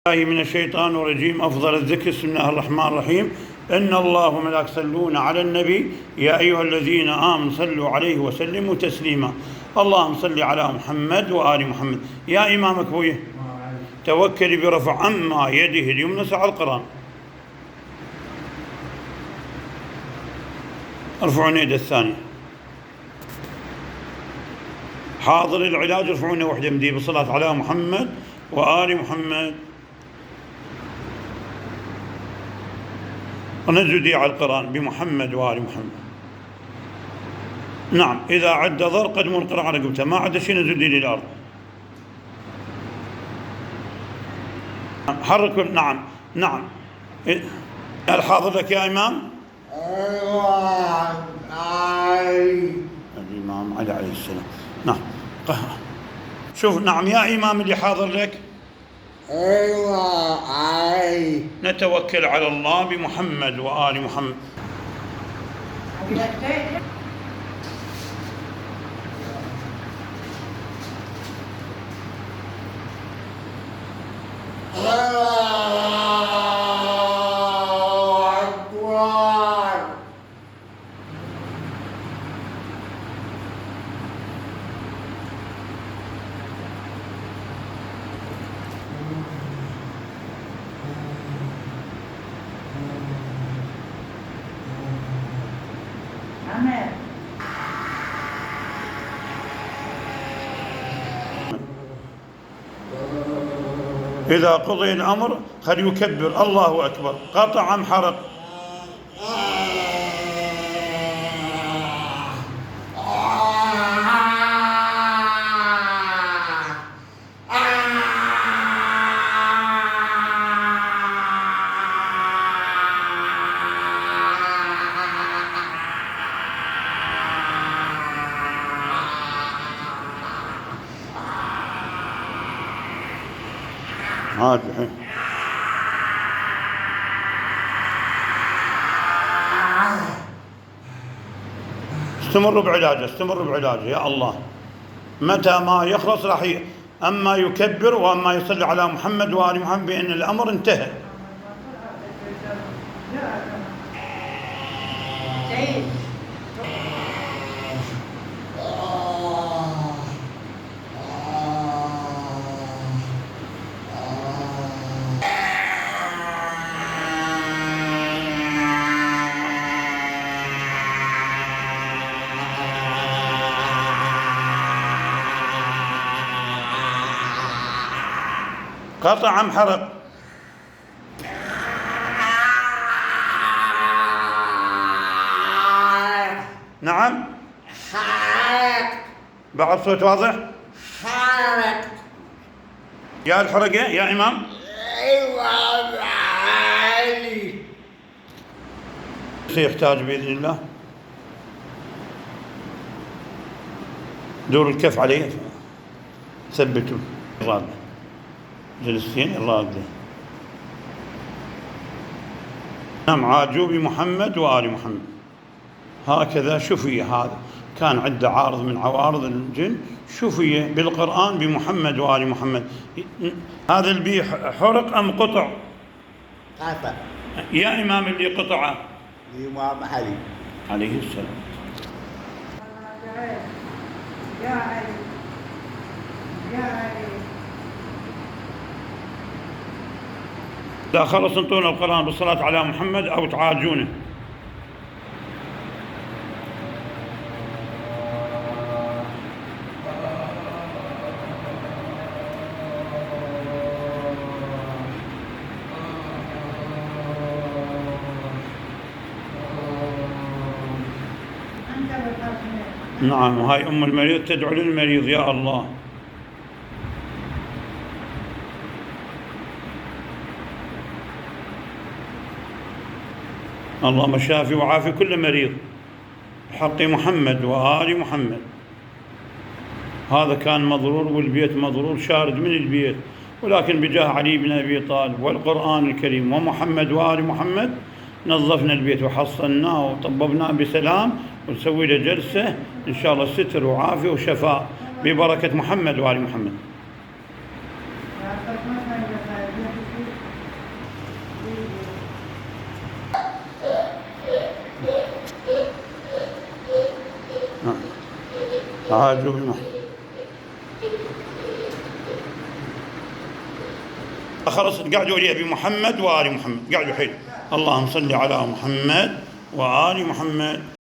الله من الشيطان الرجيم. أفضل الذكر بسم الله الرحمن الرحيم. إن الله وملائكته يصلون على النبي يا أيها الذين آمنوا صلوا عليه وسلموا تسليما. اللهم صل على محمد وآل محمد. يا إمامك بويه توكل برفع أما يده اليمنى على القرآن. ارفعون يد الثانية. حاضر العلاج ارفعون وحده مدي بالصلاة على محمد وآل محمد. ونزدي على القرآن بمحمد وآل محمد. نعم إذا عد ضر قدموا القرآن على رقبته، ما عد شيء نزدي للأرض. حركوا. نعم الحاضر لك يا إمام. الإمام علي عليه السلام. نعم شوف. نعم يا إمام اللي حاضر لك. نتوكل على الله بمحمد وآل محمد. إذا قضي الأمر فليكبر الله أكبر. قطع أم حرق؟ عادي. استمروا بعلاجه يا الله. متى ما يخلص راح أما يكبر وأما يصلي على محمد وآل محمد بأن الأمر انتهى. قطع أم حرق؟ نعم حرق. بعد صوت واضح. حرق يا الحرقة يا إمام. علي سيحتاج بإذن الله. دور الكف عليه ثبتوا الراقة جلستين الراقة. نعم عاجوا بمحمد وآل محمد. هكذا شفي. هذا كان عنده عارض من عوارض الجن، شفي بالقرآن بمحمد وآل محمد. هذا البي حرق أم قطع؟ قطع. يا إمام اللي قطعه الإمام علي عليه السلام. يا علي يا علي. لا خلص انطونا القرآن بالصلاة على محمد أو تعالجونه. نعم وهاي أم المريض تدعو للمريض يا الله. اللهم شافي وعافي كل مريض بحق محمد وآل محمد. هذا كان مضرور والبيت مضرور شارد من البيت، ولكن بجاه علي بن أبي طالب والقرآن الكريم ومحمد وآل محمد نظفنا البيت وحصلناه وطببناه بسلام، ونسوي له جلسة إن شاء الله ستر وعافية وشفاء ببركة محمد وآل محمد. عاجوا بمحمد. خلص قاعدوا لي بمحمد وآل محمد، قاعدوا حيل. اللهم صل على محمد وآل محمد.